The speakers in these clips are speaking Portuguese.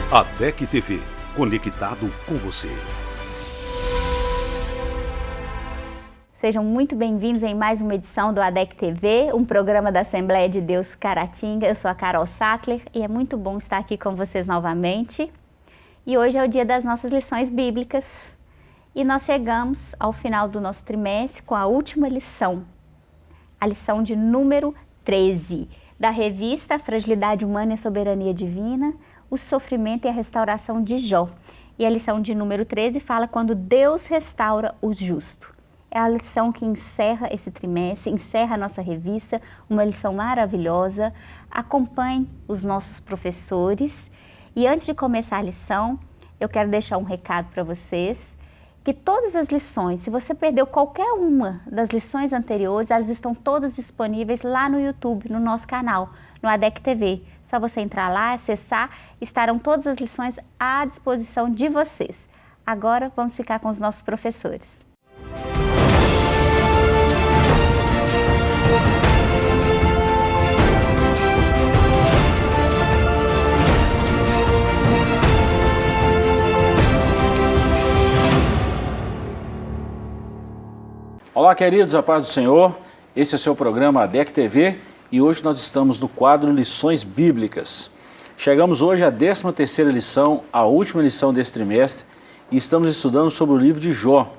ADEC TV, conectado com você. Sejam muito bem-vindos em mais uma edição do ADEC TV, um programa da Assembleia de Deus Caratinga. Eu sou a Carol Sattler e é muito bom estar aqui com vocês novamente. E hoje é o dia das nossas lições bíblicas e nós chegamos ao final do nosso trimestre com a última lição, a lição de número 13, da revista Fragilidade Humana e Soberania Divina, o sofrimento e a restauração de Jó. E a lição de número 13 fala quando Deus restaura o justo. É a lição que encerra esse trimestre, encerra a nossa revista, uma lição maravilhosa. Acompanhe os nossos professores. E antes de começar a lição, eu quero deixar um recado para vocês, que todas as lições, se você perdeu qualquer uma das lições anteriores, elas estão todas disponíveis lá no YouTube, no nosso canal, no ADEC TV. Só você entrar lá, acessar, estarão todas as lições à disposição de vocês. Agora vamos ficar com os nossos professores. Olá, queridos, a paz do Senhor. Esse é o seu programa ADEC TV e hoje nós estamos no quadro Lições Bíblicas. Chegamos hoje à 13ª lição, a última lição desse trimestre, e estamos estudando sobre o livro de Jó.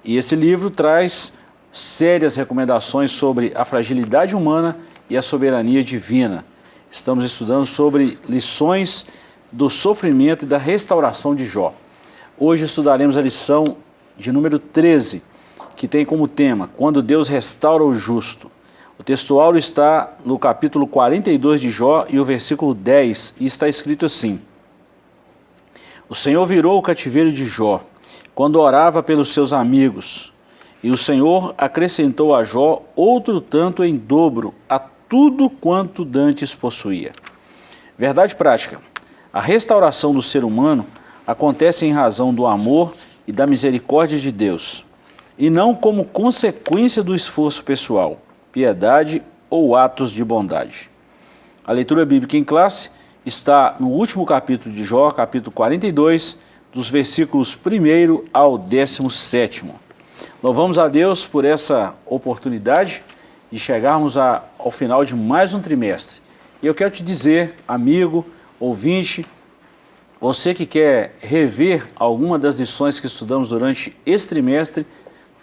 E esse livro traz sérias recomendações sobre a fragilidade humana e a soberania divina. Estamos estudando sobre lições do sofrimento e da restauração de Jó. Hoje estudaremos a lição de número 13, que tem como tema, quando Deus restaura o justo. O textual está no capítulo 42 de Jó e o versículo 10, e está escrito assim: O Senhor virou o cativeiro de Jó, quando orava pelos seus amigos, e o Senhor acrescentou a Jó outro tanto em dobro a tudo quanto dantes possuía. Verdade prática: a restauração do ser humano acontece em razão do amor e da misericórdia de Deus, e não como consequência do esforço pessoal, piedade ou atos de bondade. A leitura bíblica em classe está no último capítulo de Jó, capítulo 42, dos versículos 1 ao 17º. Louvamos a Deus por essa oportunidade de chegarmos ao final de mais um trimestre. E eu quero te dizer, amigo, ouvinte, você que quer rever alguma das lições que estudamos durante esse trimestre,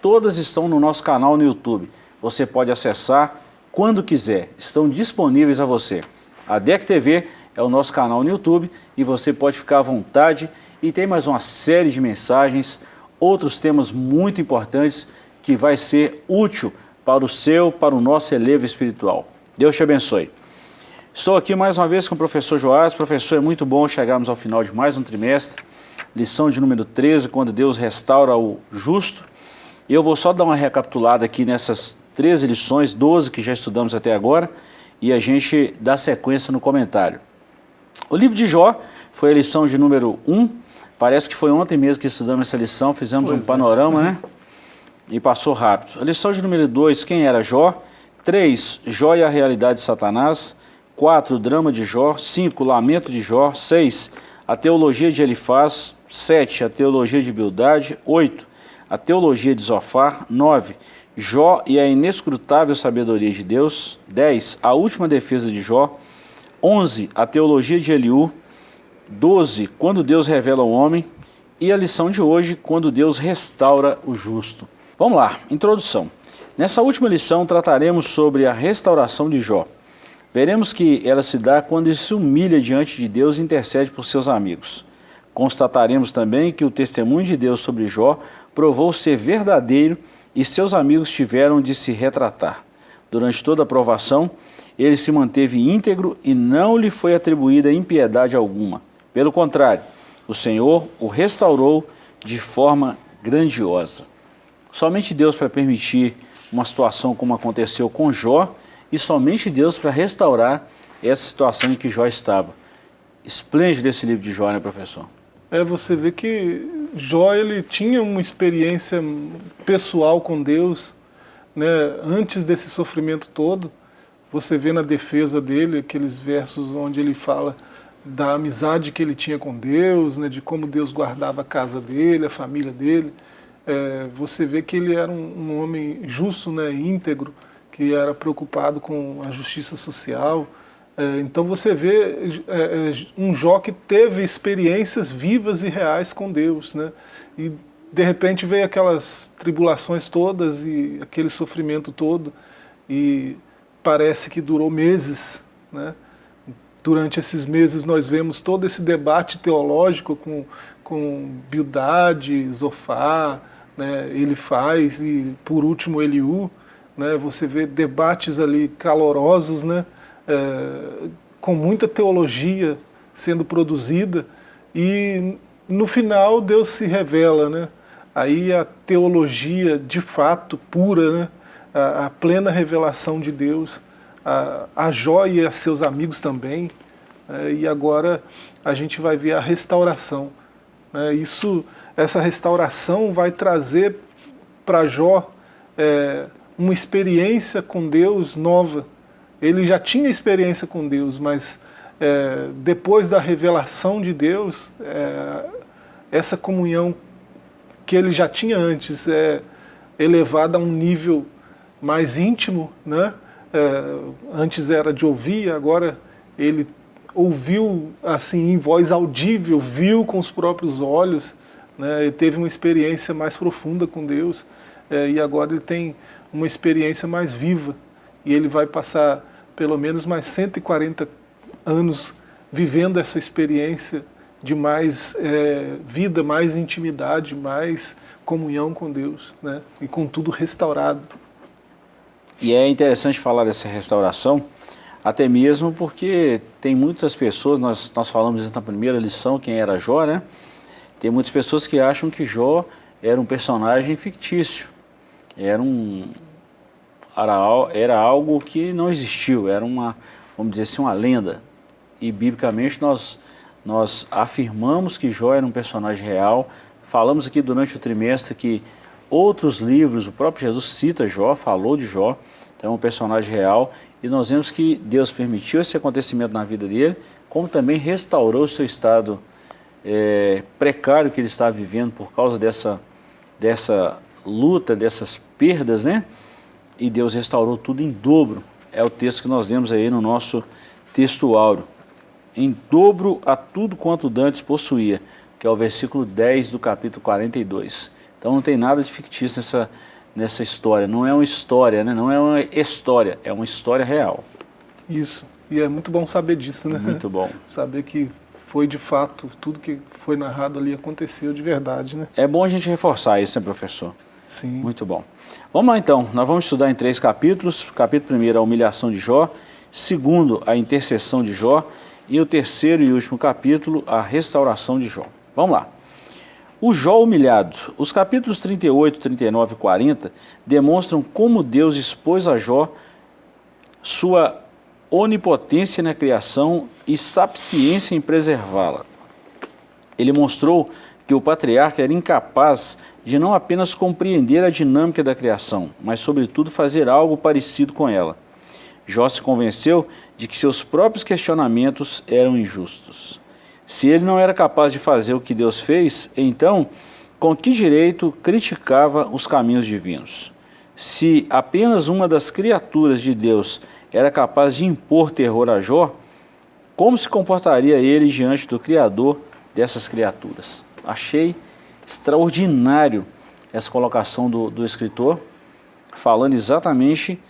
todas estão no nosso canal no YouTube. Você pode acessar quando quiser, estão disponíveis a você. A ADEC TV é o nosso canal no YouTube e você pode ficar à vontade, e tem mais uma série de mensagens, outros temas muito importantes que vai ser útil para o nosso elevo espiritual. Deus te abençoe. Estou aqui mais uma vez com o professor Joás. Professor, é muito bom chegarmos ao final de mais um trimestre, lição de número 13, quando Deus restaura o justo. Eu vou só dar uma recapitulada aqui nessas 13 lições, 12 que já estudamos até agora, e a gente dá sequência no comentário. O livro de Jó foi a lição de número 1, parece que foi ontem mesmo que estudamos essa lição, fizemos um panorama, né? E passou rápido. A lição de número 2, quem era Jó? 3, Jó e a realidade de Satanás. 4, o drama de Jó. 5, o lamento de Jó. 6, a teologia de Elifaz. 7, a teologia de Bildade. 8, a teologia de Zofar. 9, Jó e a inescrutável sabedoria de Deus. 10, a última defesa de Jó. 11, a teologia de Eliú. 12, quando Deus revela o homem. E a lição de hoje, quando Deus restaura o justo. Vamos lá, introdução. Nessa última lição trataremos sobre a restauração de Jó. Veremos que ela se dá quando ele se humilha diante de Deus e intercede por seus amigos. Constataremos também que o testemunho de Deus sobre Jó provou ser verdadeiro e seus amigos tiveram de se retratar. Durante toda a provação, ele se manteve íntegro e não lhe foi atribuída impiedade alguma. Pelo contrário, o Senhor o restaurou de forma grandiosa. Somente Deus para permitir uma situação como aconteceu com Jó, e somente Deus para restaurar essa situação em que Jó estava. Esplêndido esse livro de Jó, né, professor? Você vê que Jó ele tinha uma experiência pessoal com Deus, né, antes desse sofrimento todo. Você vê na defesa dele aqueles versos onde ele fala da amizade que ele tinha com Deus, né, de como Deus guardava a casa dele, a família dele. Você vê que ele era um homem justo, né, íntegro, que era preocupado com a justiça social. Então você vê um Jó que teve experiências vivas e reais com Deus, né? E de repente veio aquelas tribulações todas e aquele sofrimento todo, e parece que durou meses, né? Durante esses meses nós vemos todo esse debate teológico com Bildade, Zofar, né, Elifaz e por último Eliú, né? Você vê debates ali calorosos, né? Com muita teologia sendo produzida, e no final Deus se revela, né? Aí a teologia de fato pura, né? A plena revelação de Deus, a Jó e a seus amigos também, e agora a gente vai ver a restauração, né? Essa restauração vai trazer para Jó uma experiência com Deus nova. Ele já tinha experiência com Deus, mas depois da revelação de Deus, essa comunhão que ele já tinha antes é elevada a um nível mais íntimo, né? Antes era de ouvir, agora ele ouviu assim em voz audível, viu com os próprios olhos, né? Ele teve uma experiência mais profunda com Deus, e agora ele tem uma experiência mais viva, e ele vai passar pelo menos mais 140 anos vivendo essa experiência de mais vida, mais intimidade, mais comunhão com Deus, né? E com tudo restaurado. E é interessante falar dessa restauração, até mesmo porque tem muitas pessoas, nós falamos isso na primeira lição, quem era Jó, né? Tem muitas pessoas que acham que Jó era um personagem fictício, era algo que não existiu, era vamos dizer assim, uma lenda. E biblicamente nós afirmamos que Jó era um personagem real. Falamos aqui durante o trimestre que outros livros, o próprio Jesus cita Jó, falou de Jó, então é um personagem real, e nós vemos que Deus permitiu esse acontecimento na vida dele, como também restaurou o seu estado precário que ele estava vivendo por causa dessa luta, dessas perdas, né? E Deus restaurou tudo em dobro. É o texto que nós lemos aí no nosso texto áureo. Em dobro a tudo quanto dantes possuía, que é o versículo 10 do capítulo 42. Então não tem nada de fictício nessa história. Não é uma história, né? Não é uma história, é uma história real. Isso. E é muito bom saber disso, né? Muito bom. Saber que foi de fato, tudo que foi narrado ali aconteceu de verdade, né? É bom a gente reforçar isso, né, professor? Sim. Muito bom. Vamos lá então, nós vamos estudar em 3 capítulos. O capítulo 1, a humilhação de Jó. 2, a intercessão de Jó. E o 3º e último capítulo, a restauração de Jó. Vamos lá. O Jó humilhado. Os capítulos 38, 39 e 40 demonstram como Deus expôs a Jó sua onipotência na criação e sapiência em preservá-la. Ele mostrou que o patriarca era incapaz de não apenas compreender a dinâmica da criação, mas sobretudo fazer algo parecido com ela. Jó se convenceu de que seus próprios questionamentos eram injustos. Se ele não era capaz de fazer o que Deus fez, então, com que direito criticava os caminhos divinos? Se apenas uma das criaturas de Deus era capaz de impor terror a Jó, como se comportaria ele diante do Criador dessas criaturas? Achei extraordinário essa colocação do escritor, falando exatamente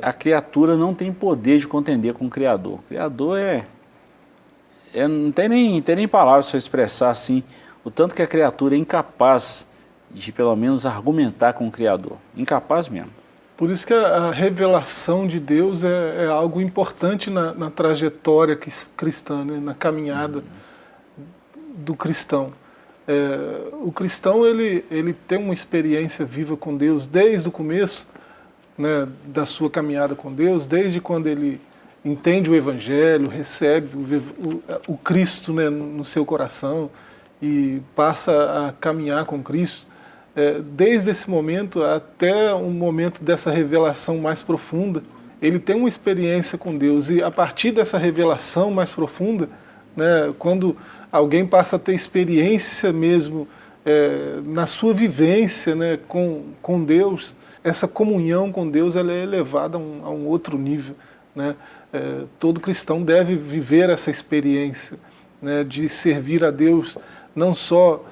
a criatura não tem poder de contender com o Criador. O Criador não tem nem palavras para expressar assim, o tanto que a criatura é incapaz de pelo menos argumentar com o Criador. Incapaz mesmo. Por isso que a revelação de Deus é algo importante na trajetória cristã, né? Na caminhada do cristão. O cristão ele tem uma experiência viva com Deus desde o começo, né, da sua caminhada com Deus, desde quando ele entende o Evangelho, recebe o Cristo, né, no seu coração e passa a caminhar com Cristo. Desde esse momento até um momento dessa revelação mais profunda, ele tem uma experiência com Deus, e a partir dessa revelação mais profunda, né? Quando alguém passa a ter experiência mesmo na sua vivência, né, com Deus, essa comunhão com Deus ela é elevada a um outro nível, né? Todo cristão deve viver essa experiência, né, de servir a Deus, não só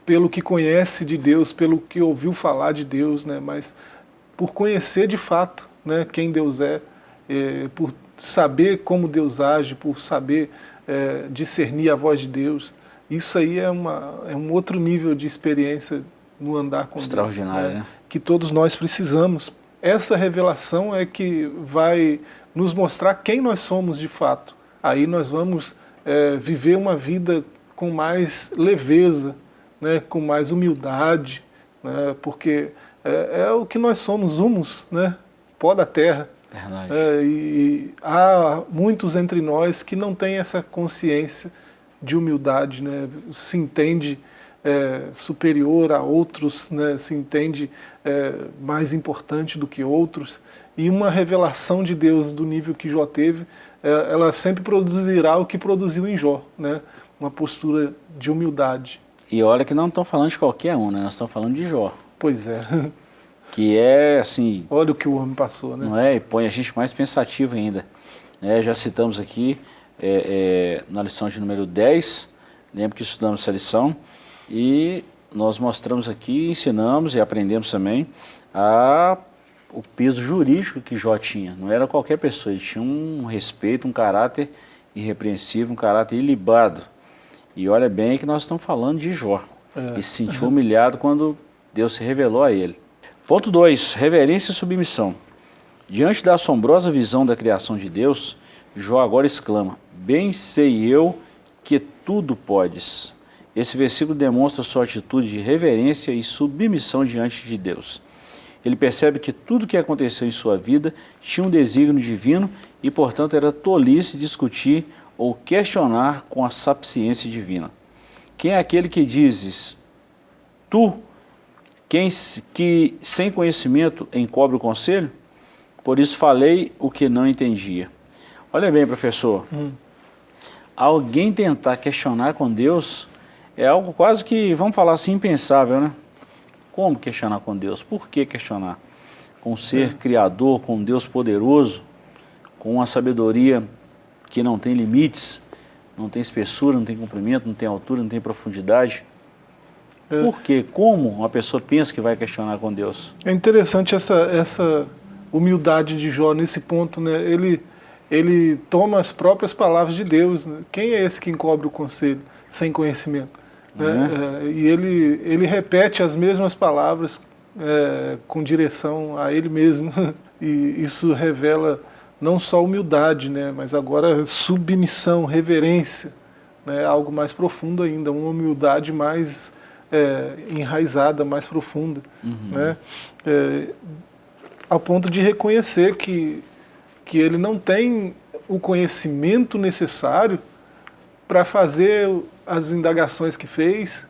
pelo que conhece de Deus, pelo que ouviu falar de Deus, né, mas por conhecer de fato, né, quem Deus é, por saber como Deus age, por saber discernir a voz de Deus. Isso aí é um outro nível de experiência no andar com Deus. Extraordinário, né? Que todos nós precisamos. Essa revelação é que vai nos mostrar quem nós somos de fato. Aí nós vamos viver uma vida com mais leveza, né, com mais humildade, né, porque é o que nós somos, humus, né, pó da terra. Verdade. E há muitos entre nós que não têm essa consciência de humildade, né, se entende superior a outros, né, se entende mais importante do que outros, e uma revelação de Deus do nível que Jó teve, ela sempre produzirá o que produziu em Jó, né, uma postura de humildade. E olha que não estão falando de qualquer um, né? Nós estamos falando de Jó. Pois é. Que é assim... Olha o que o homem passou, né? Não é? E põe a gente mais pensativo ainda. Já citamos aqui na lição de número 10, lembro que estudamos essa lição, e nós mostramos aqui, ensinamos e aprendemos também o peso jurídico que Jó tinha. Não era qualquer pessoa, ele tinha um respeito, um caráter irrepreensível, um caráter ilibado. E olha bem que nós estamos falando de Jó. E se sentiu humilhado quando Deus se revelou a ele. Ponto 2, reverência e submissão. Diante da assombrosa visão da criação de Deus, Jó agora exclama: bem sei eu que tudo podes. Esse versículo demonstra sua atitude de reverência e submissão diante de Deus. Ele percebe que tudo o que aconteceu em sua vida tinha um desígnio divino e, portanto, era tolice discutir ou questionar com a sapiência divina. Quem é aquele que dizes, tu, que sem conhecimento encobre o conselho? Por isso falei o que não entendia. Olha bem, professor, alguém tentar questionar com Deus é algo quase que, vamos falar assim, impensável, né? Como questionar com Deus? Por que questionar? Com um ser criador, com um Deus poderoso, com uma sabedoria que não tem limites, não tem espessura, não tem comprimento, não tem altura, não tem profundidade. Por quê? Como uma pessoa pensa que vai questionar com Deus? É interessante essa humildade de Jó nesse ponto, né? Ele toma as próprias palavras de Deus, né? Quem é esse que encobre o conselho sem conhecimento? E ele repete as mesmas palavras com direção a ele mesmo. E isso revela não só humildade, né, mas agora submissão, reverência, né, algo mais profundo ainda, uma humildade mais enraizada, mais profunda, né, ao ponto de reconhecer que ele não tem o conhecimento necessário para fazer as indagações que fez,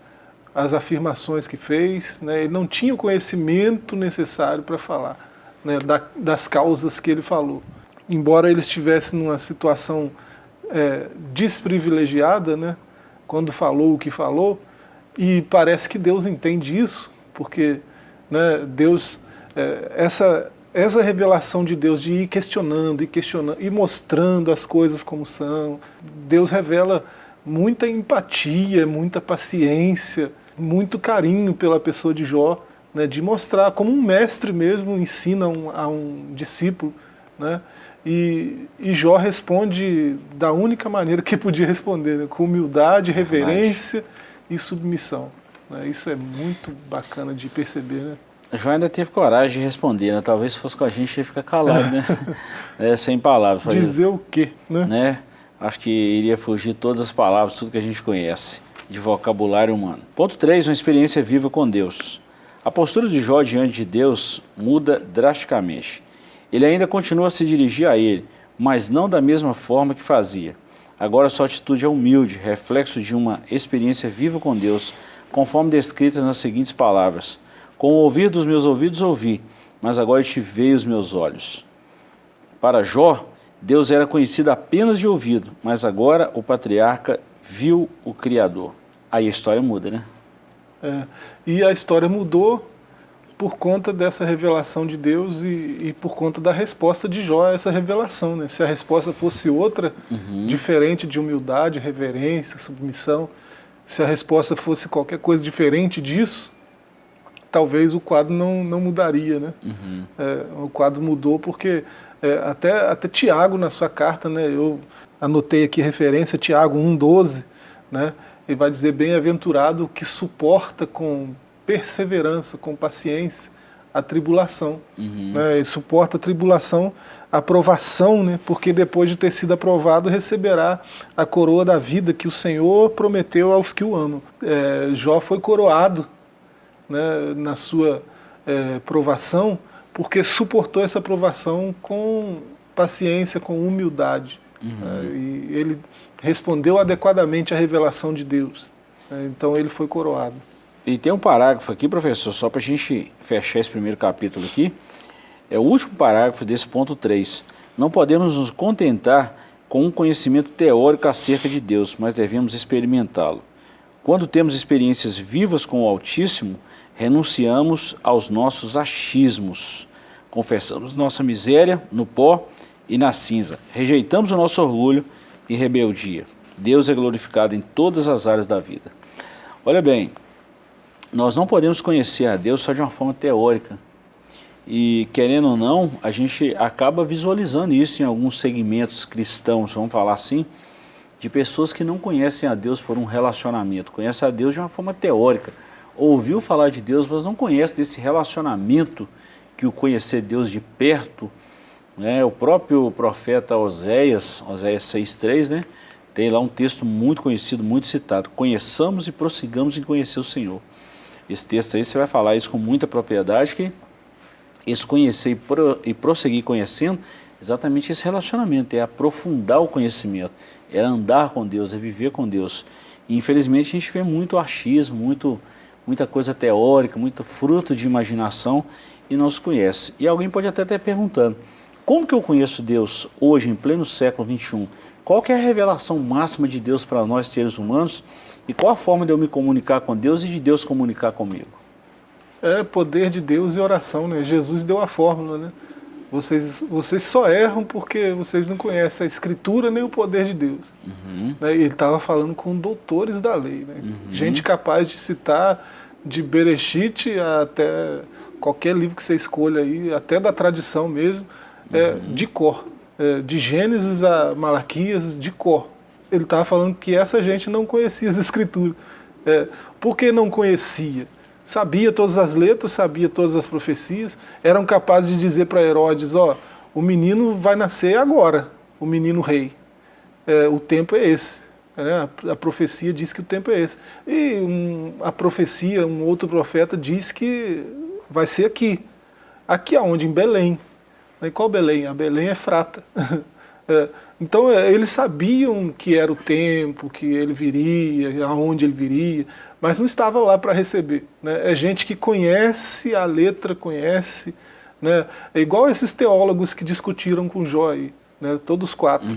as afirmações que fez, né, ele não tinha o conhecimento necessário para falar, né, das causas que ele falou. Embora ele estivesse numa situação desprivilegiada, né, quando falou o que falou, e parece que Deus entende isso, porque, né, Deus, essa revelação de Deus de ir questionando e mostrando as coisas como são, Deus revela muita empatia, muita paciência, muito carinho pela pessoa de Jó, né, de mostrar como um mestre mesmo ensina a um discípulo, né, e Jó responde da única maneira que podia responder, né, com humildade, reverência e submissão. Né, isso é muito bacana de perceber, né? Jó ainda teve coragem de responder, né? Talvez se fosse com a gente ia ficar calado, né? Sem palavras. Dizer o quê, né? Acho que iria fugir todas as palavras, tudo que a gente conhece, de vocabulário humano. Ponto 3, uma experiência viva com Deus. A postura de Jó diante de Deus muda drasticamente. Ele ainda continua a se dirigir a ele, mas não da mesma forma que fazia. Agora sua atitude é humilde, reflexo de uma experiência viva com Deus, conforme descritas nas seguintes palavras: com o ouvir dos meus ouvidos ouvi, mas agora te veio os meus olhos. Para Jó, Deus era conhecido apenas de ouvido, mas agora o patriarca viu o Criador. Aí a história muda, né? E a história mudou por conta dessa revelação de Deus e por conta da resposta de Jó a essa revelação, né? Se a resposta fosse outra, diferente de humildade, reverência, submissão, se a resposta fosse qualquer coisa diferente disso, talvez o quadro não mudaria, né? O quadro mudou porque até Tiago, na sua carta, né, eu anotei aqui referência, Tiago 1,12, né? Ele vai dizer: bem-aventurado o que suporta com perseverança, com paciência, a tribulação. Né? E suporta a tribulação, a provação, né? Porque depois de ter sido aprovado, receberá a coroa da vida que o Senhor prometeu aos que o amam. Jó foi coroado, né, na sua provação, porque suportou essa provação com paciência, com humildade. E ele respondeu adequadamente à revelação de Deus. Então ele foi coroado. E tem um parágrafo aqui, professor, só para a gente fechar esse primeiro capítulo aqui. É o último parágrafo desse ponto 3. Não podemos nos contentar com um conhecimento teórico acerca de Deus, mas devemos experimentá-lo. Quando temos experiências vivas com o Altíssimo, renunciamos aos nossos achismos, confessamos nossa miséria no pó e na cinza, rejeitamos o nosso orgulho e rebeldia. Deus é glorificado em todas as áreas da vida. Olha bem, nós não podemos conhecer a Deus só de uma forma teórica. E, querendo ou não, a gente acaba visualizando isso em alguns segmentos cristãos, vamos falar assim, de pessoas que não conhecem a Deus por um relacionamento, conhecem a Deus de uma forma teórica. Ouviu falar de Deus, mas não conhece desse relacionamento que o conhecer Deus de perto, né? O próprio profeta Oséias 6,3, né? Tem lá um texto muito conhecido, muito citado: conheçamos e prossigamos em conhecer o Senhor. Esse texto aí você vai falar isso com muita propriedade, que esse conhecer e prosseguir conhecendo, exatamente esse relacionamento, é aprofundar o conhecimento, é andar com Deus, é viver com Deus. E infelizmente a gente vê muito achismo, muita coisa teórica, muito fruto de imaginação e não se conhece. E alguém pode até estar perguntando: como que eu conheço Deus hoje, em pleno século XXI? Qual que é a revelação máxima de Deus para nós, seres humanos? E qual a forma de eu me comunicar com Deus e de Deus comunicar comigo? Poder de Deus e oração, né? Jesus deu a fórmula, né? Vocês só erram porque vocês não conhecem a Escritura nem o poder de Deus. Né? Ele estava falando com doutores da lei, né? Gente capaz de citar de Bereshit até qualquer livro que você escolha aí, até da tradição mesmo, de cor. De Gênesis a Malaquias, de cor. Ele estava falando que essa gente não conhecia as Escrituras. Por que não conhecia? Sabia todas as letras, sabia todas as profecias, eram capazes de dizer para Herodes: o menino vai nascer agora, o menino rei. O tempo é esse. Né? A profecia diz que o tempo é esse. E a profecia, um outro profeta diz que vai ser aqui. Aqui aonde? Em Belém. E qual Belém? A Belém é Efrata. Então eles sabiam que era o tempo, que ele viria, aonde ele viria, mas não estava lá para receber. Né? É gente que conhece a letra, conhece. Né? É igual esses teólogos que discutiram com Jó aí, né? Todos 4.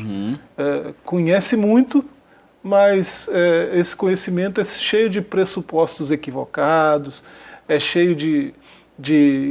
Conhece muito, mas esse conhecimento é cheio de pressupostos equivocados, é cheio de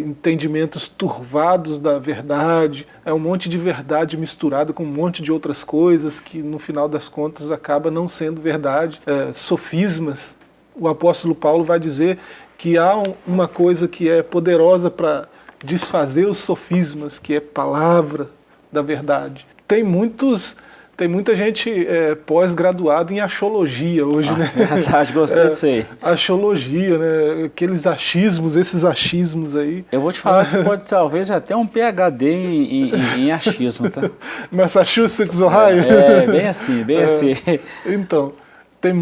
entendimentos turvados da verdade, é um monte de verdade misturada com um monte de outras coisas que no final das contas acaba não sendo verdade, sofismas. O apóstolo Paulo vai dizer que há uma coisa que é poderosa para desfazer os sofismas, que é palavra da verdade. Tem muita gente pós-graduada em axiologia hoje, né? Verdade, gostei disso aí. Axiologia, né? Aqueles achismos, esses achismos aí. Eu vou te falar que pode talvez até um PhD em achismo, tá? Massachusetts, Ohio? Bem assim, bem assim. Então, tem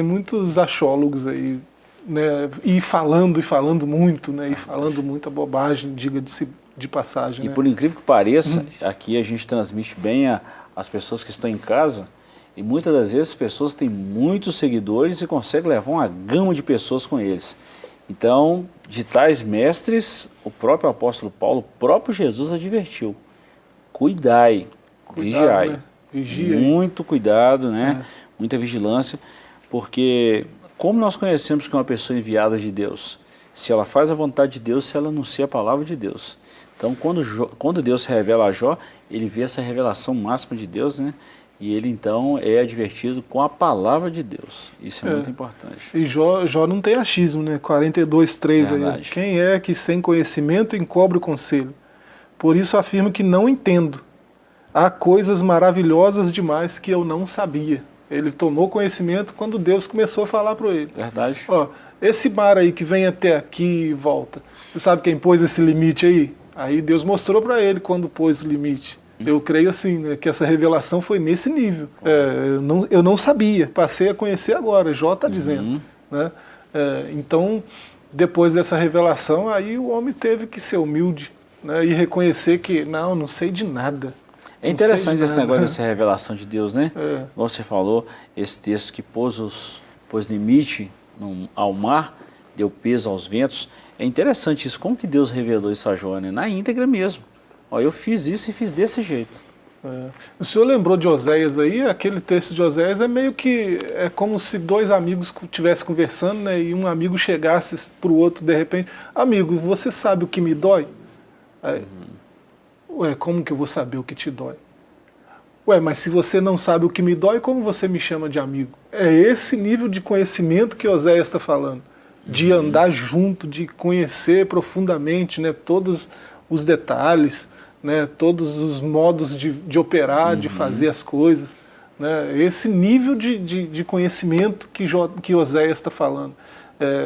muitos axiólogos aí, né? E falando muito, né? E falando muita bobagem, diga-se de passagem. E né? por incrível que pareça, aqui a gente transmite bem as pessoas que estão em casa, e muitas das vezes as pessoas têm muitos seguidores e conseguem levar uma gama de pessoas com eles. Então, de tais mestres, o próprio apóstolo Paulo, o próprio Jesus advertiu: cuidai Vigiai. Né? Vigia. Muito cuidado, né? Muita vigilância, porque como nós conhecemos que uma pessoa enviada de Deus, se ela faz a vontade de Deus, se ela anuncia a palavra de Deus. Então, quando Deus se revela a Jó, ele vê essa revelação máxima de Deus, né? E ele, então, é advertido com a palavra de Deus. Isso é muito importante. E Jó não tem achismo, né? 42:3 aí. Quem é que sem conhecimento encobre o conselho? Por isso afirmo que não entendo. Há coisas maravilhosas demais que eu não sabia. Ele tomou conhecimento quando Deus começou a falar para ele. Verdade. Ó, esse mar aí que vem até aqui e volta, você sabe quem pôs esse limite aí? Aí Deus mostrou para ele quando pôs o limite. Eu creio assim, né, que essa revelação foi nesse nível. Eu não sabia, passei a conhecer agora, Jó está dizendo. Né? Então, depois dessa revelação, aí o homem teve que ser humilde, né, e reconhecer que, não sei de nada. É interessante esse negócio dessa revelação de Deus, né? Como você falou, esse texto que pôs limite ao mar, deu peso aos ventos. É interessante isso, como que Deus revelou isso a Jó, né? Na íntegra mesmo. Ó, eu fiz isso e fiz desse jeito. O senhor lembrou de Oséias aí? Aquele texto de Oséias é meio que, é como se dois amigos estivessem conversando, né? E um amigo chegasse para o outro de repente, amigo, você sabe o que me dói? Aí, ué, como que eu vou saber o que te dói? Ué, mas se você não sabe o que me dói, como você me chama de amigo? É esse nível de conhecimento que Oséias está falando. De andar junto, de conhecer profundamente, né, todos os detalhes, né, todos os modos de operar, de fazer as coisas. Né, esse nível de conhecimento que Oséias está falando.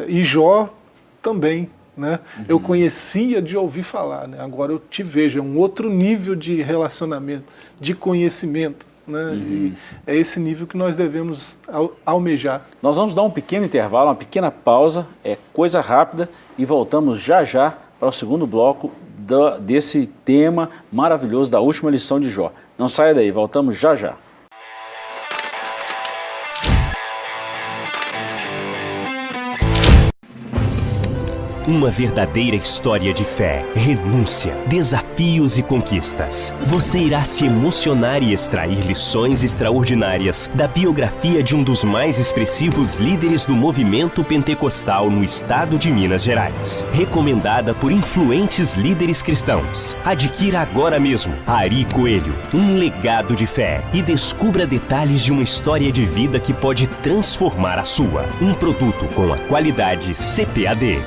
E Jó também. Né? Eu conhecia de ouvir falar, né? Agora eu te vejo, é um outro nível de relacionamento, de conhecimento. Né? E é esse nível que nós devemos almejar. Nós vamos dar um pequeno intervalo, uma pequena pausa, coisa rápida, e voltamos já já para o segundo bloco desse tema maravilhoso da última lição de Jó. Não saia daí, voltamos já já. Uma verdadeira história de fé, renúncia, desafios e conquistas. Você irá se emocionar e extrair lições extraordinárias da biografia de um dos mais expressivos líderes do movimento pentecostal no estado de Minas Gerais. Recomendada por influentes líderes cristãos. Adquira agora mesmo Ari Coelho, um legado de fé, e descubra detalhes de uma história de vida que pode transformar a sua. Um produto com a qualidade CPAD.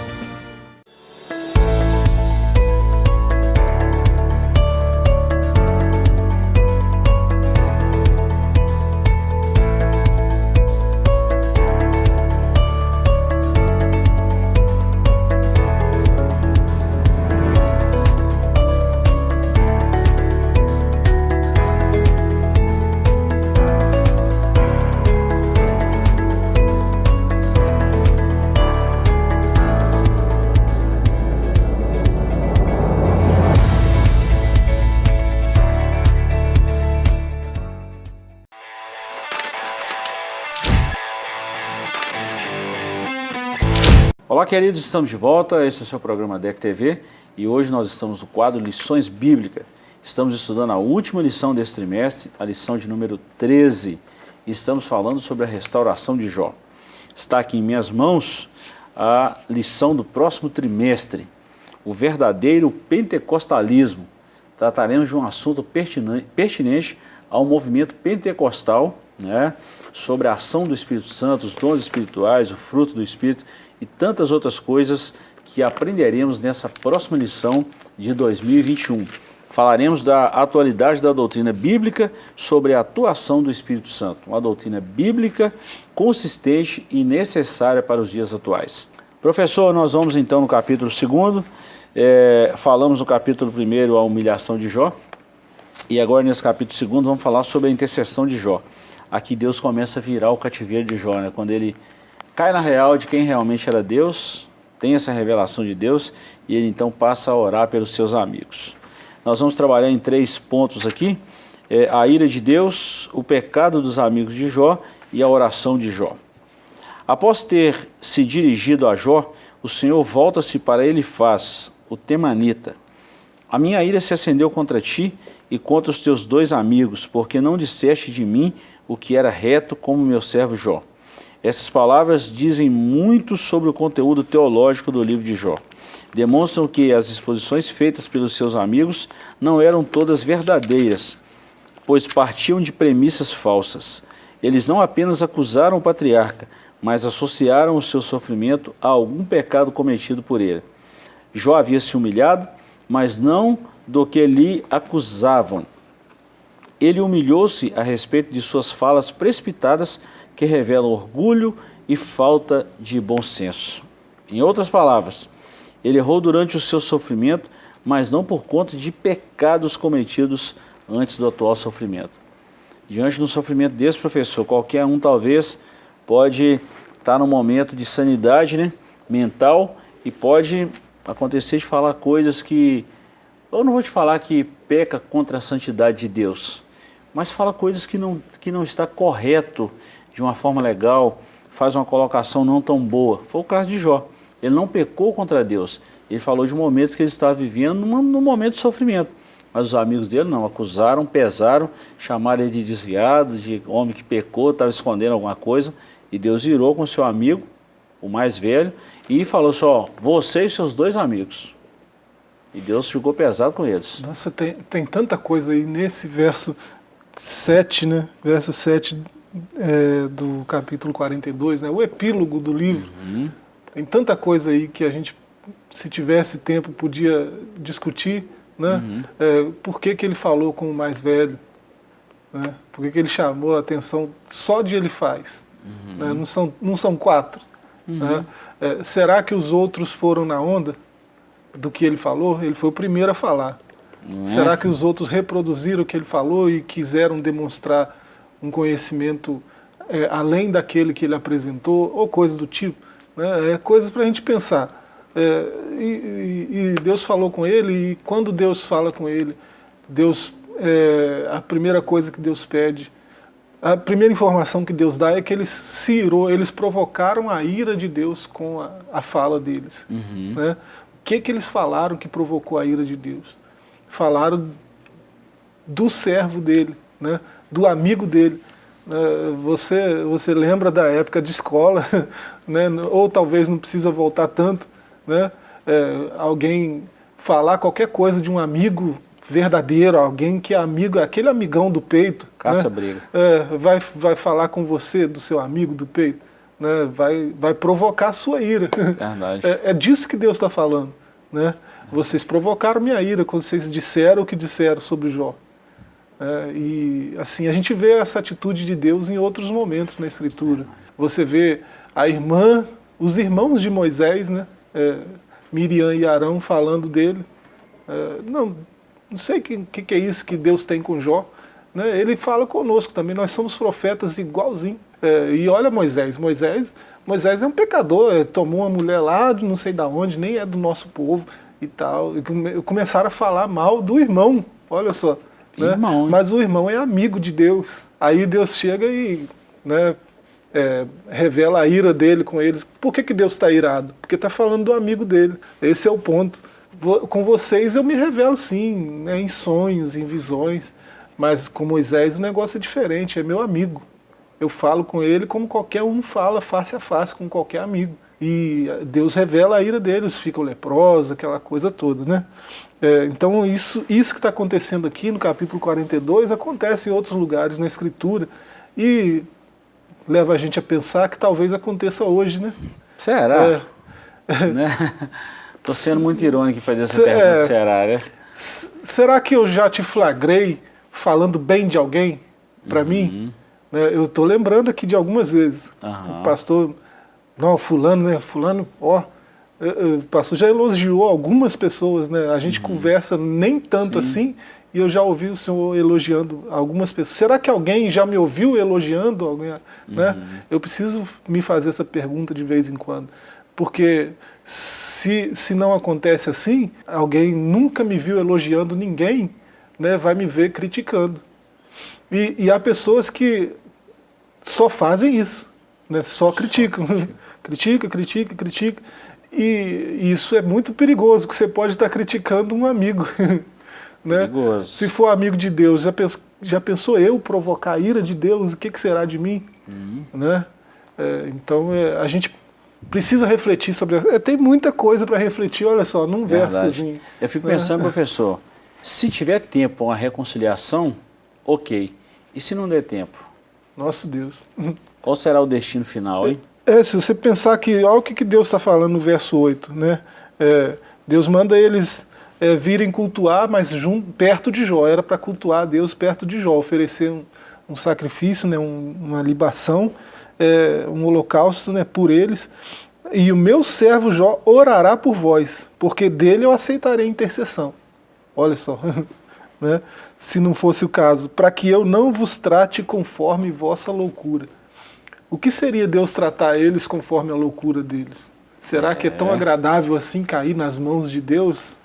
Olá, queridos, estamos de volta. Esse é o seu programa ADEC TV e hoje nós estamos no quadro Lições Bíblicas. Estamos estudando a última lição desse trimestre, a lição de número 13, e estamos falando sobre a restauração de Jó. Está aqui em minhas mãos a lição do próximo trimestre, o verdadeiro pentecostalismo. Trataremos de um assunto pertinente ao movimento pentecostal, né, sobre a ação do Espírito Santo, os dons espirituais, o fruto do Espírito e tantas outras coisas que aprenderemos nessa próxima lição de 2021. Falaremos da atualidade da doutrina bíblica sobre a atuação do Espírito Santo, uma doutrina bíblica consistente e necessária para os dias atuais. Professor, nós vamos então no capítulo 2, falamos no capítulo 1 a humilhação de Jó, e agora nesse capítulo 2 vamos falar sobre a intercessão de Jó. Aqui Deus começa a virar o cativeiro de Jó, né? Quando ele cai na real de quem realmente era Deus, tem essa revelação de Deus, e ele então passa a orar pelos seus amigos. Nós vamos trabalhar em 3 pontos aqui, a ira de Deus, o pecado dos amigos de Jó e a oração de Jó. Após ter se dirigido a Jó, o Senhor volta-se para Elifaz, o temanita. A minha ira se acendeu contra ti e contra os teus 2 amigos, porque não disseste de mim o que era reto como meu servo Jó. Essas palavras dizem muito sobre o conteúdo teológico do livro de Jó. Demonstram que as exposições feitas pelos seus amigos não eram todas verdadeiras, pois partiam de premissas falsas. Eles não apenas acusaram o patriarca, mas associaram o seu sofrimento a algum pecado cometido por ele. Jó havia se humilhado, mas não do que lhe acusavam. Ele humilhou-se a respeito de suas falas precipitadas que revelam orgulho e falta de bom senso. Em outras palavras, ele errou durante o seu sofrimento, mas não por conta de pecados cometidos antes do atual sofrimento. Diante de um sofrimento desse, professor, qualquer um talvez pode estar num momento de sanidade, né, mental, e pode acontecer de falar coisas que, eu não vou te falar que peca contra a santidade de Deus, mas fala coisas que não está correto de uma forma legal, faz uma colocação não tão boa. Foi o caso de Jó. Ele não pecou contra Deus, ele falou de momentos que ele estava vivendo num momento de sofrimento. Mas os amigos dele não, acusaram, pesaram, chamaram ele de desviado, de homem que pecou, estava escondendo alguma coisa, e Deus virou com seu amigo, o mais velho, e falou só, você e seus 2 amigos. E Deus ficou pesado com eles. Nossa, tem tanta coisa aí nesse verso 7, né? Verso 7 do capítulo 42, né? O epílogo do livro. Tem tanta coisa aí que a gente, se tivesse tempo, podia discutir, né? Por que ele falou com o mais velho? Né? Por que ele chamou a atenção só de ele faz? Né? Não são 4. Né? Será que os outros foram na onda do que ele falou? Ele foi o primeiro a falar. Será que os outros reproduziram o que ele falou e quiseram demonstrar um conhecimento além daquele que ele apresentou, ou coisa do tipo? Né? Coisas para a gente pensar. E Deus falou com ele, e quando Deus fala com ele, a primeira coisa que Deus pede, a primeira informação que Deus dá é que eles se irou, eles provocaram a ira de Deus com a fala deles. Né? O que eles falaram que provocou a ira de Deus? Falaram do servo dele, né? Do amigo dele. Você lembra da época de escola, né? Ou talvez não precisa voltar tanto, né? Alguém falar qualquer coisa de um amigo verdadeiro, alguém que é amigo, aquele amigão do peito, caça-briga, vai falar com você do seu amigo do peito, né? Vai provocar a sua ira. Verdade. É disso que Deus está falando, né? Vocês provocaram minha ira quando vocês disseram o que disseram sobre Jó. E assim, a gente vê essa atitude de Deus em outros momentos na Escritura. Você vê os irmãos de Moisés, né? Miriam e Arão falando dele. Não sei o que é isso que Deus tem com Jó. Né? Ele fala conosco também, nós somos profetas igualzinho. E olha Moisés é um pecador, tomou uma mulher lá de não sei de onde, nem é do nosso povo e tal. E começaram a falar mal do irmão, olha só. Né? Irmão, mas o irmão é amigo de Deus. Aí Deus chega e, né, revela a ira dele com eles. Por que Deus está irado? Porque está falando do amigo dele. Esse é o ponto. Com vocês eu me revelo sim, né, em sonhos, em visões, mas com Moisés o negócio é diferente, é meu amigo. Eu falo com ele como qualquer um fala face a face com qualquer amigo. E Deus revela a ira deles, ficam leprosos, aquela coisa toda, né? Então isso que está acontecendo aqui no capítulo 42 acontece em outros lugares na Escritura e leva a gente a pensar que talvez aconteça hoje, né? Será? Né? Estou sendo muito irônico em fazer essa pergunta, será, né? Será que eu já te flagrei falando bem de alguém para mim? Eu estou lembrando aqui de algumas vezes. O pastor, não, fulano, né? Fulano, ó, o pastor já elogiou algumas pessoas, né? A gente conversa nem tanto assim, e eu já ouvi o senhor elogiando algumas pessoas. Será que alguém já me ouviu elogiando alguém? Né? Eu preciso me fazer essa pergunta de vez em quando. Porque se não acontece assim, alguém nunca me viu elogiando ninguém, né, vai me ver criticando. E há pessoas que só fazem isso, né, só criticam. Critica. E isso é muito perigoso, porque você pode estar criticando um amigo. Né? Perigoso. Se for amigo de Deus, já pensou eu provocar a ira de Deus? O que será de mim? Né? Então a gente precisa refletir sobre isso. Tem muita coisa para refletir, olha só, num versozinho. Eu fico pensando, professor, se tiver tempo para uma reconciliação, ok. E se não der tempo? Nosso Deus. Qual será o destino final, hein? Se você pensar que, olha o que Deus está falando no verso 8, né? Deus manda eles virem cultuar, mas perto de Jó, era para cultuar a Deus perto de Jó, oferecer um sacrifício, né? Uma libação, um holocausto, né? Por eles. E o meu servo Jó orará por vós, porque dele eu aceitarei intercessão. Olha só, né? Se não fosse o caso, para que eu não vos trate conforme vossa loucura. O que seria Deus tratar eles conforme a loucura deles? Será que é tão agradável assim cair nas mãos de Deus,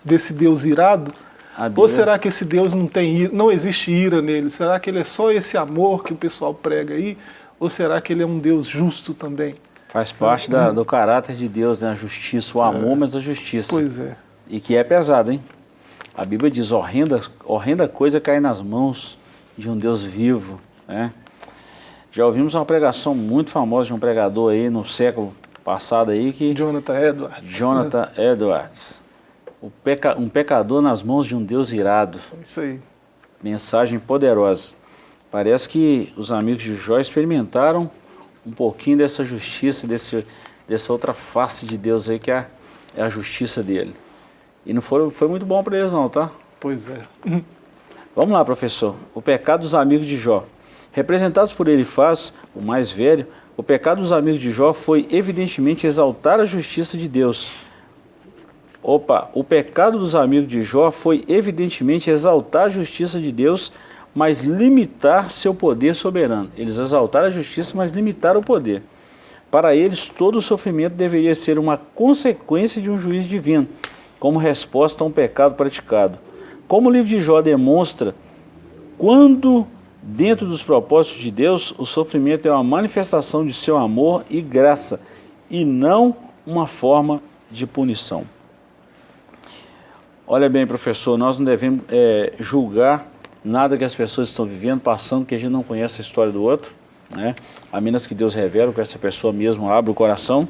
desse Deus irado? Ou será que esse Deus não existe ira nele? Será que ele é só esse amor que o pessoal prega aí? Ou será que ele é um Deus justo também? Faz parte do caráter de Deus, né? A justiça, o amor, mas a justiça. Pois é. E que é pesado, hein? A Bíblia diz, horrenda coisa cair nas mãos de um Deus vivo, né? Já ouvimos uma pregação muito famosa de um pregador aí no século passado aí que... Jonathan Edwards. Um pecador nas mãos de um Deus irado. Isso aí. Mensagem poderosa. Parece que os amigos de Jó experimentaram um pouquinho dessa justiça, dessa outra face de Deus aí que é a justiça dele. E não foi muito bom para eles não, tá? Pois é. Vamos lá, professor. O pecado dos amigos de Jó. Representados por Elifaz, o mais velho, o pecado dos amigos de Jó foi evidentemente exaltar a justiça de Deus. O pecado dos amigos de Jó foi evidentemente exaltar a justiça de Deus, mas limitar seu poder soberano. Eles exaltaram a justiça, mas limitaram o poder. Para eles, todo o sofrimento deveria ser uma consequência de um juízo divino, como resposta a um pecado praticado. Como o livro de Jó demonstra, quando dentro dos propósitos de Deus, o sofrimento é uma manifestação de seu amor e graça, e não uma forma de punição. Olha bem, professor, nós não devemos julgar nada que as pessoas estão vivendo, passando, que a gente não conhece a história do outro, né? A menos que Deus revele, que essa pessoa mesmo abra o coração.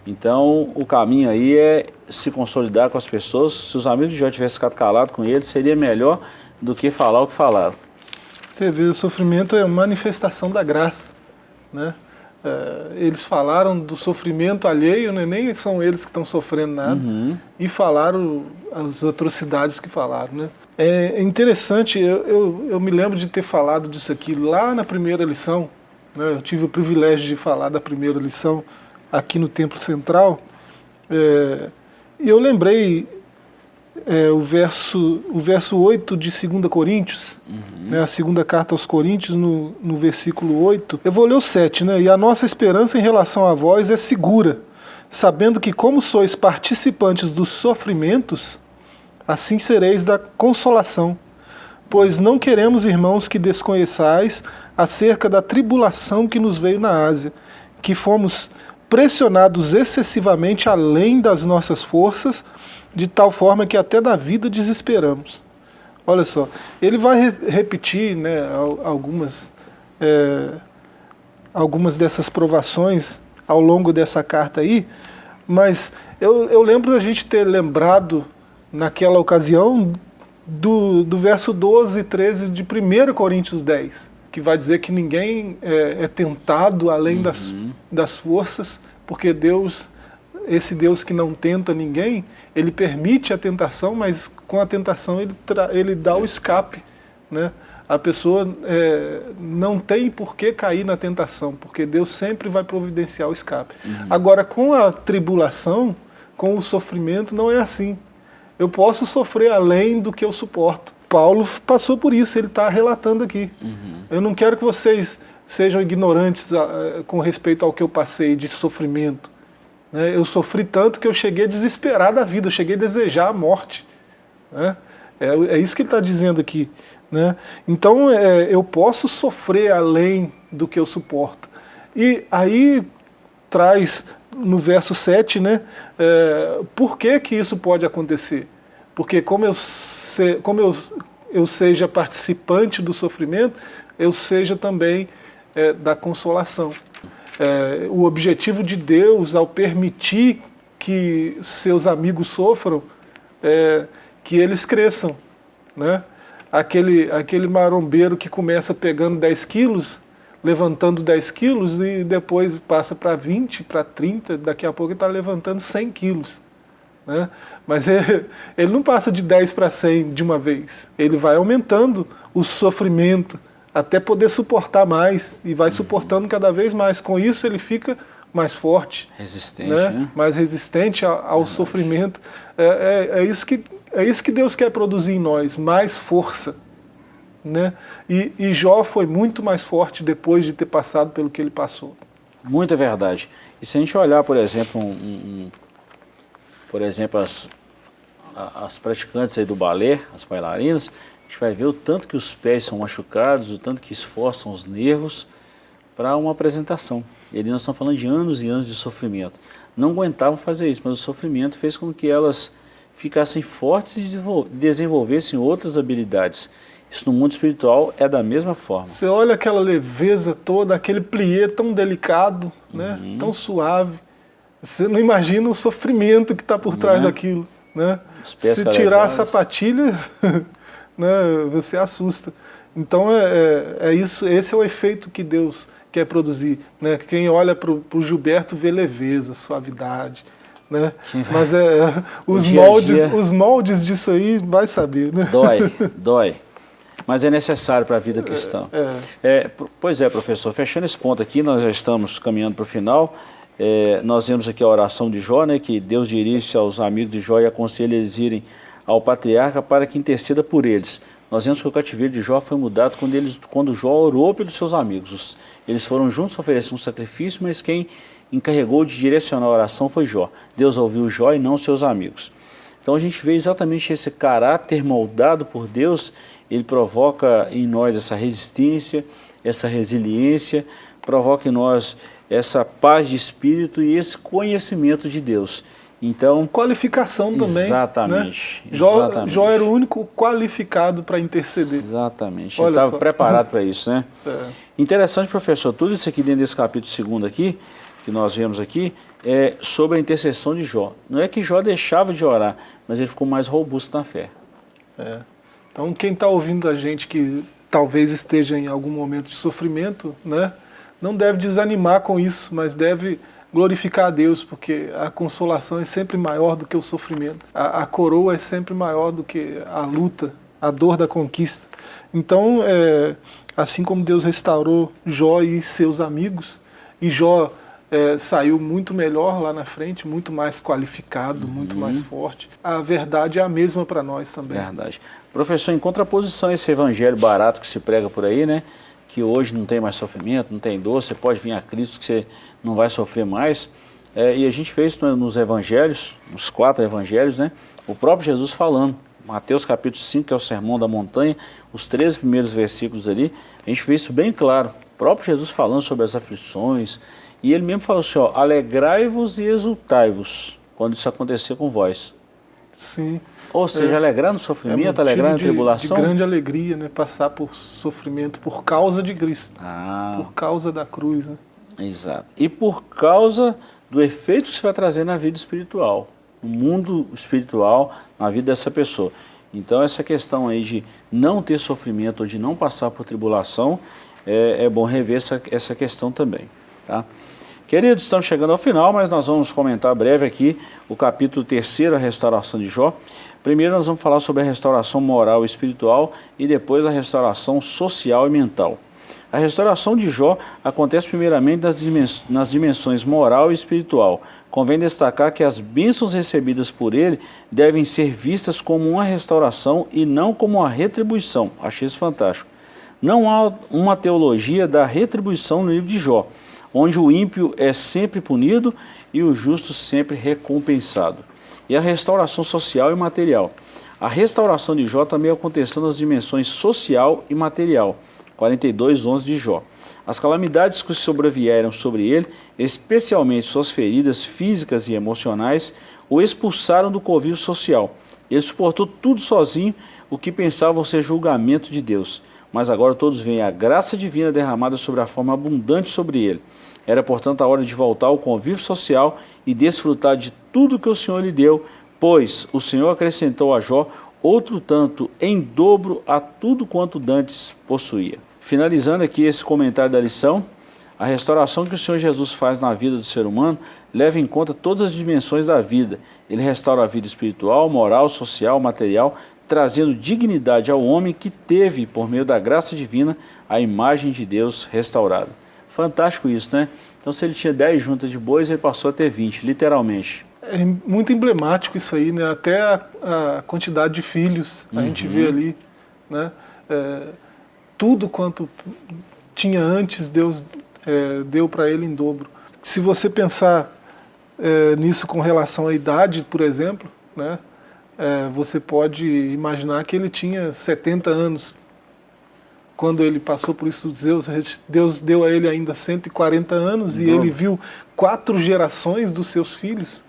Então, o caminho aí é se consolidar com as pessoas. Se os amigos de Jó tivessem ficado calados com eles, seria melhor do que falar o que falaram. Você vê, o sofrimento é manifestação da graça, né? Eles falaram do sofrimento alheio, né? Nem são eles que estão sofrendo nada, e falaram as atrocidades que falaram, né? É interessante, eu me lembro de ter falado disso aqui lá na primeira lição, né? Eu tive o privilégio de falar da primeira lição aqui no Templo Central, e eu lembrei o verso 8 de 2 Coríntios, né, a segunda carta aos Coríntios, no versículo 8. Eu vou ler o 7, né? E a nossa esperança em relação a vós é segura, sabendo que como sois participantes dos sofrimentos, assim sereis da consolação. Pois não queremos, irmãos, que desconheçais acerca da tribulação que nos veio na Ásia, que fomos pressionados excessivamente além das nossas forças, de tal forma que até da vida desesperamos. Olha só, ele vai repetir, né, algumas dessas provações ao longo dessa carta aí, mas eu lembro da gente ter lembrado naquela ocasião do verso 12 e 13 de 1 Coríntios 10, que vai dizer que ninguém é tentado além das forças, porque Deus, esse Deus que não tenta ninguém, ele permite a tentação, mas com a tentação ele dá o escape, né? A pessoa não tem por que cair na tentação, porque Deus sempre vai providenciar o escape. Agora, com a tribulação, com o sofrimento, não é assim. Eu posso sofrer além do que eu suporto. Paulo passou por isso, ele está relatando aqui. Eu não quero que vocês sejam ignorantes com respeito ao que eu passei de sofrimento. Eu sofri tanto que eu cheguei a desesperar da vida, eu cheguei a desejar a morte, né? É isso que ele está dizendo aqui, né? Então eu posso sofrer além do que eu suporto. E aí traz no verso 7, né, por que que isso pode acontecer? Porque como eu seja participante do sofrimento, eu seja também da consolação. O objetivo de Deus, ao permitir que seus amigos sofram, que eles cresçam, né? Aquele marombeiro que começa pegando 10 quilos, levantando 10 quilos e depois passa para 20, para 30, daqui a pouco ele está levantando 100 quilos. Né? Mas ele não passa de 10 para 100 de uma vez. Ele vai aumentando o sofrimento até poder suportar mais e vai suportando cada vez mais. Com isso ele fica mais forte, resistente, né? Mais resistente ao sofrimento. É isso que Deus quer produzir em nós, mais força. Né? E Jó foi muito mais forte depois de ter passado pelo que ele passou. Muita verdade. E se a gente olhar, por exemplo, as praticantes aí do balé, as bailarinas, a gente vai ver o tanto que os pés são machucados, o tanto que esforçam os nervos para uma apresentação. E ali nós estamos falando de anos e anos de sofrimento. Não aguentavam fazer isso, mas o sofrimento fez com que elas ficassem fortes e desenvolvessem outras habilidades. Isso no mundo espiritual é da mesma forma. Você olha aquela leveza toda, aquele plié tão delicado, né? Tão suave. Você não imagina o sofrimento que está por trás daquilo. Né? Se tirar a sapatilha, né, você assusta. Então isso, esse é o efeito que Deus quer produzir. Né? Quem olha para o Gilberto vê leveza, suavidade. Né? Mas os moldes disso aí vai saber. Né? Dói. Mas é necessário para a vida cristã. Pois é, professor, fechando esse ponto aqui, nós já estamos caminhando para o final. Nós vemos aqui a oração de Jó, né, que Deus dirige aos amigos de Jó e aconselha eles irem ao patriarca para que interceda por eles. Nós vemos que o cativeiro de Jó foi mudado quando Jó orou pelos seus amigos. Eles foram juntos oferecer um sacrifício, mas quem encarregou de direcionar a oração foi Jó. Deus ouviu Jó e não seus amigos. Então a gente vê exatamente esse caráter moldado por Deus. Ele provoca em nós essa resistência, essa resiliência, provoca em nós essa paz de espírito e esse conhecimento de Deus. Então, qualificação também. Exatamente. Né? Jó era o único qualificado para interceder. Exatamente. Ele estava preparado para isso, né? Interessante, professor, tudo isso aqui dentro desse capítulo 2 aqui, que nós vemos aqui, é sobre a intercessão de Jó. Não é que Jó deixava de orar, mas ele ficou mais robusto na fé. Então, quem está ouvindo a gente que talvez esteja em algum momento de sofrimento, né, não deve desanimar com isso, mas deve glorificar a Deus, porque a consolação é sempre maior do que o sofrimento. A coroa é sempre maior do que a luta, a dor da conquista. Então, assim como Deus restaurou Jó e seus amigos, e Jó saiu muito melhor lá na frente, muito mais qualificado, muito mais forte, a verdade é a mesma para nós também. Verdade. Professor, em contraposição a esse evangelho barato que se prega por aí, né? Que hoje não tem mais sofrimento, não tem dor, você pode vir a Cristo que você não vai sofrer mais. E a gente fez isso nos evangelhos, nos 4 evangelhos, né? O próprio Jesus falando, Mateus capítulo 5, que é o Sermão da Montanha, os 13 primeiros versículos ali, a gente vê isso bem claro. O próprio Jesus falando sobre as aflições, e ele mesmo falou assim, ó, alegrai-vos e exultai-vos, quando isso acontecer com vós. Sim. Ou seja, alegrar no sofrimento, alegrar na tribulação. De grande alegria, né? Passar por sofrimento por causa de Cristo. Por causa da cruz, né? Exato. E por causa do efeito que isso vai trazer na vida espiritual, no mundo espiritual, na vida dessa pessoa. Então essa questão aí de não ter sofrimento ou de não passar por tribulação, é bom rever essa questão também. Tá? Queridos, estamos chegando ao final, mas nós vamos comentar breve aqui o capítulo 3, a restauração de Jó. Primeiro nós vamos falar sobre a restauração moral e espiritual e depois a restauração social e mental. A restauração de Jó acontece primeiramente nas dimensões moral e espiritual. Convém destacar que as bênçãos recebidas por ele devem ser vistas como uma restauração e não como uma retribuição. Achei isso fantástico. Não há uma teologia da retribuição no livro de Jó, onde o ímpio é sempre punido e o justo sempre recompensado. E a restauração social e material. A restauração de Jó também aconteceu nas dimensões social e material. 42:11 de Jó. As calamidades que sobrevieram sobre ele, especialmente suas feridas físicas e emocionais, o expulsaram do convívio social. Ele suportou tudo sozinho, o que pensavam ser julgamento de Deus. Mas agora todos veem a graça divina derramada sobre a forma abundante sobre ele. Era, portanto, a hora de voltar ao convívio social e desfrutar de tudo que o Senhor lhe deu, pois o Senhor acrescentou a Jó outro tanto em dobro a tudo quanto dantes possuía. Finalizando aqui esse comentário da lição, a restauração que o Senhor Jesus faz na vida do ser humano leva em conta todas as dimensões da vida. Ele restaura a vida espiritual, moral, social, material, trazendo dignidade ao homem que teve, por meio da graça divina, a imagem de Deus restaurada. Fantástico isso, né? Então, se ele tinha 10 juntas de bois, ele passou a ter 20, literalmente. É muito emblemático isso aí, né? Até a quantidade de filhos, a gente vê ali, né? Tudo quanto tinha antes, Deus deu para ele em dobro. Se você pensar nisso com relação à idade, por exemplo, né? Você pode imaginar que ele tinha 70 anos. Quando ele passou por isso, Deus deu a ele ainda 140 anos e ele viu 4 gerações dos seus filhos.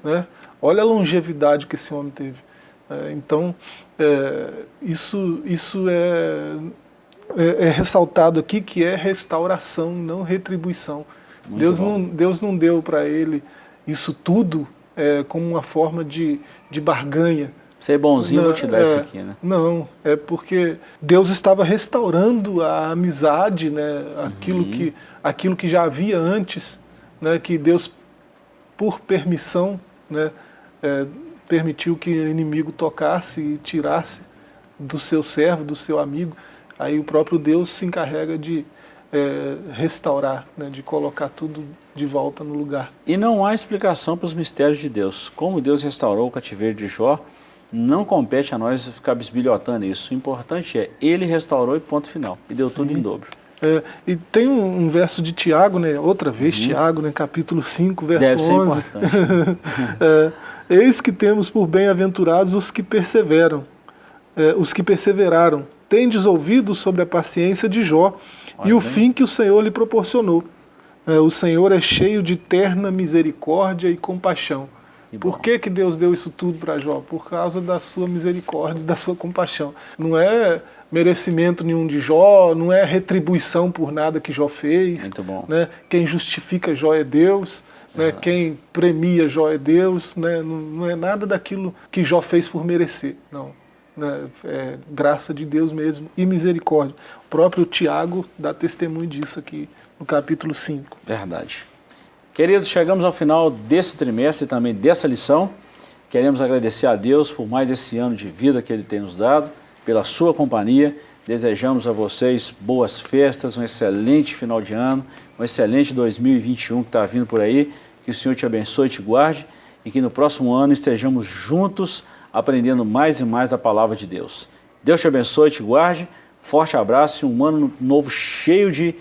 Né? Olha a longevidade que esse homem teve. Então, isso é ressaltado aqui, que é restauração, não retribuição. Deus não deu para ele isso tudo como uma forma de barganha. Ser bonzinho, vou te dar isso aqui, né? Não, é porque Deus estava restaurando a amizade, né? Aquilo que já havia antes, né? Que Deus, por permissão, né? Permitiu que o inimigo tocasse e tirasse do seu servo, do seu amigo. Aí o próprio Deus se encarrega de restaurar, né? De colocar tudo de volta no lugar. E não há explicação para os mistérios de Deus. Como Deus restaurou o cativeiro de Jó, não compete a nós ficar bisbilhotando isso. O importante é, ele restaurou e ponto final. E deu tudo em dobro. E tem um verso de Tiago, né? Outra vez, Tiago, né? Capítulo 5, verso 11. Deve ser importante. Eis que temos por bem-aventurados os que perseveram, os que perseveraram. Tendes ouvido sobre a paciência de Jó e o fim que o Senhor lhe proporcionou. O Senhor é cheio de terna misericórdia e compaixão. Por que Deus deu isso tudo para Jó? Por causa da sua misericórdia, da sua compaixão. Não é merecimento nenhum de Jó, não é retribuição por nada que Jó fez. Muito bom. Né? Quem justifica Jó é Deus, né? Quem premia Jó é Deus. Né? Não é nada daquilo que Jó fez por merecer, não. Né? É graça de Deus mesmo e misericórdia. O próprio Tiago dá testemunho disso aqui no capítulo 5. Verdade. Queridos, chegamos ao final desse trimestre e também dessa lição. Queremos agradecer a Deus por mais esse ano de vida que Ele tem nos dado, pela sua companhia. Desejamos a vocês boas festas, um excelente final de ano, um excelente 2021 que está vindo por aí. Que o Senhor te abençoe e te guarde e que no próximo ano estejamos juntos aprendendo mais e mais da palavra de Deus. Deus te abençoe e te guarde. Forte abraço e um ano novo cheio de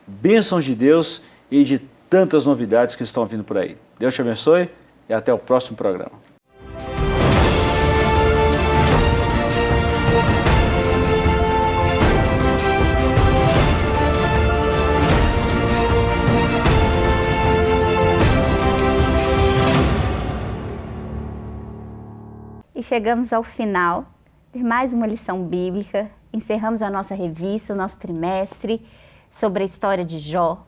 bênçãos de Deus e de tantas novidades que estão vindo por aí. Deus te abençoe e até o próximo programa. E chegamos ao final de mais uma lição bíblica. Encerramos a nossa revista, o nosso trimestre sobre a história de Jó.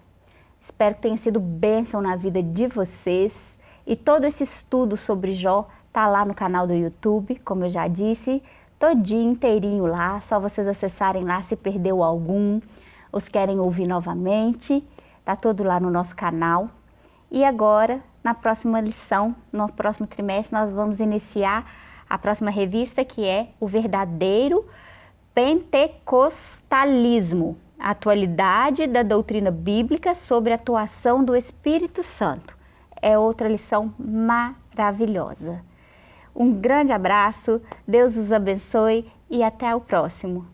Espero que tenha sido bênção na vida de vocês. E todo esse estudo sobre Jó está lá no canal do YouTube, como eu já disse, todinho, inteirinho lá. Só vocês acessarem lá se perdeu algum, ou se querem ouvir novamente. Está todo lá no nosso canal. E agora, na próxima lição, no próximo trimestre, nós vamos iniciar a próxima revista, que é o verdadeiro pentecostalismo. A atualidade da doutrina bíblica sobre a atuação do Espírito Santo. É outra lição maravilhosa. Um grande abraço, Deus os abençoe e até o próximo.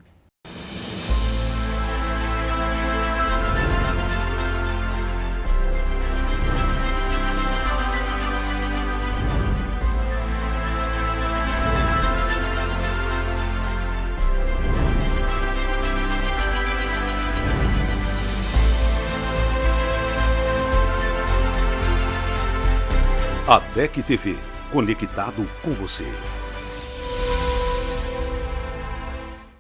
ADEC TV, conectado com você.